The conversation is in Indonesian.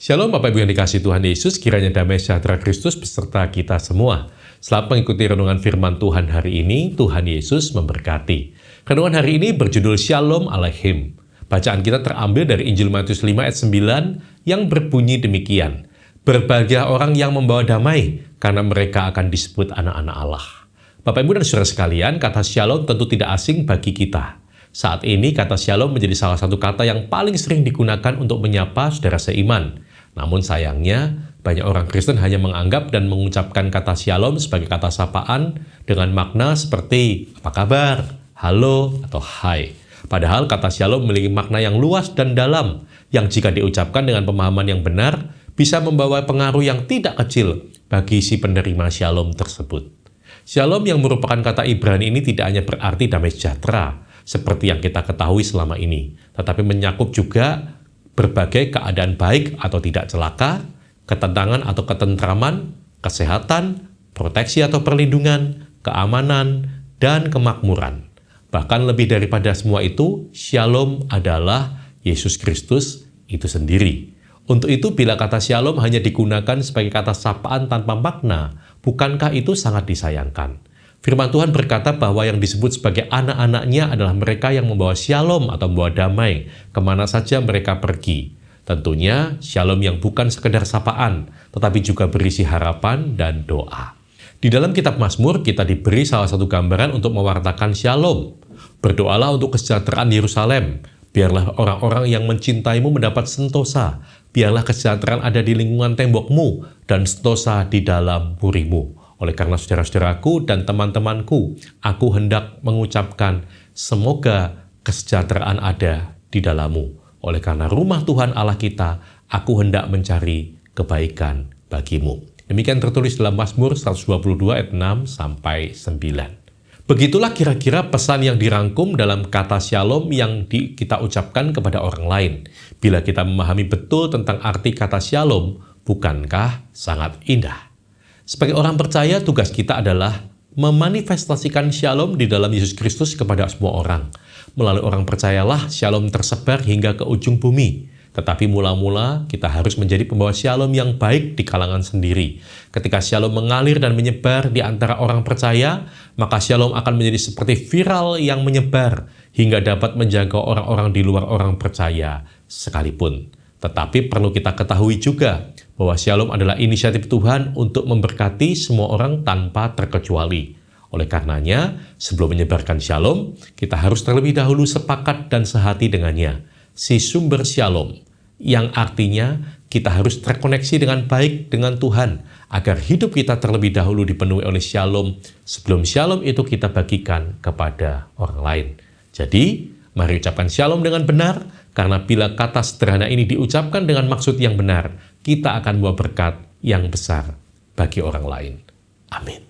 Shalom Bapak Ibu yang dikasihi Tuhan Yesus, kiranya damai sejahtera Kristus beserta kita semua. Selamat mengikuti renungan firman Tuhan hari ini, Tuhan Yesus memberkati. Renungan hari ini berjudul Shalom Aleichem. Bacaan kita terambil dari Injil Matius 5 ayat 9 yang berbunyi demikian. Berbahagia orang yang membawa damai, karena mereka akan disebut anak-anak Allah. Bapak Ibu dan Saudara sekalian, kata Shalom tentu tidak asing bagi kita. Saat ini kata Shalom menjadi salah satu kata yang paling sering digunakan untuk menyapa saudara seiman. Namun sayangnya, banyak orang Kristen hanya menganggap dan mengucapkan kata Shalom sebagai kata sapaan dengan makna seperti apa kabar, halo, atau hai. Padahal kata Shalom memiliki makna yang luas dan dalam, yang jika diucapkan dengan pemahaman yang benar, bisa membawa pengaruh yang tidak kecil bagi si penerima Shalom tersebut. Shalom yang merupakan kata Ibrani ini tidak hanya berarti damai sejahtera, seperti yang kita ketahui selama ini, tetapi menyakup juga berbagai keadaan baik atau tidak celaka, ketenangan atau ketentraman, kesehatan, proteksi atau perlindungan, keamanan, dan kemakmuran. Bahkan lebih daripada semua itu, Shalom adalah Yesus Kristus itu sendiri. Untuk itu, bila kata Shalom hanya digunakan sebagai kata sapaan tanpa makna, bukankah itu sangat disayangkan? Firman Tuhan berkata bahwa yang disebut sebagai anak-anaknya adalah mereka yang membawa shalom atau membawa damai kemana saja mereka pergi. Tentunya shalom yang bukan sekedar sapaan, tetapi juga berisi harapan dan doa. Di dalam kitab Mazmur kita diberi salah satu gambaran untuk mewartakan shalom. Berdoalah untuk kesejahteraan Yerusalem. Biarlah orang-orang yang mencintaimu mendapat sentosa. Biarlah kesejahteraan ada di lingkungan tembokmu dan sentosa di dalam purimu. Oleh karena saudara-saudaraku dan teman-temanku, aku hendak mengucapkan semoga kesejahteraan ada di dalammu. Oleh karena rumah Tuhan Allah kita, aku hendak mencari kebaikan bagimu. Demikian tertulis dalam Mazmur 122 ayat 6-9. Begitulah kira-kira pesan yang dirangkum dalam kata Shalom yang kita ucapkan kepada orang lain. Bila kita memahami betul tentang arti kata Shalom, bukankah sangat indah? Sebagai orang percaya, tugas kita adalah memanifestasikan shalom di dalam Yesus Kristus kepada semua orang. Melalui orang percayalah shalom tersebar hingga ke ujung bumi. Tetapi mula-mula kita harus menjadi pembawa shalom yang baik di kalangan sendiri. Ketika shalom mengalir dan menyebar di antara orang percaya, maka shalom akan menjadi seperti viral yang menyebar hingga dapat menjaga orang-orang di luar orang percaya sekalipun. Tetapi perlu kita ketahui juga bahwa shalom adalah inisiatif Tuhan untuk memberkati semua orang tanpa terkecuali. Oleh karenanya, sebelum menyebarkan shalom, kita harus terlebih dahulu sepakat dan sehati dengannya. Si sumber shalom, yang artinya kita harus terkoneksi dengan baik dengan Tuhan, agar hidup kita terlebih dahulu dipenuhi oleh shalom, sebelum shalom itu kita bagikan kepada orang lain. Jadi, mari ucapkan shalom dengan benar, karena bila kata sederhana ini diucapkan dengan maksud yang benar, kita akan membawa berkat yang besar bagi orang lain. Amin.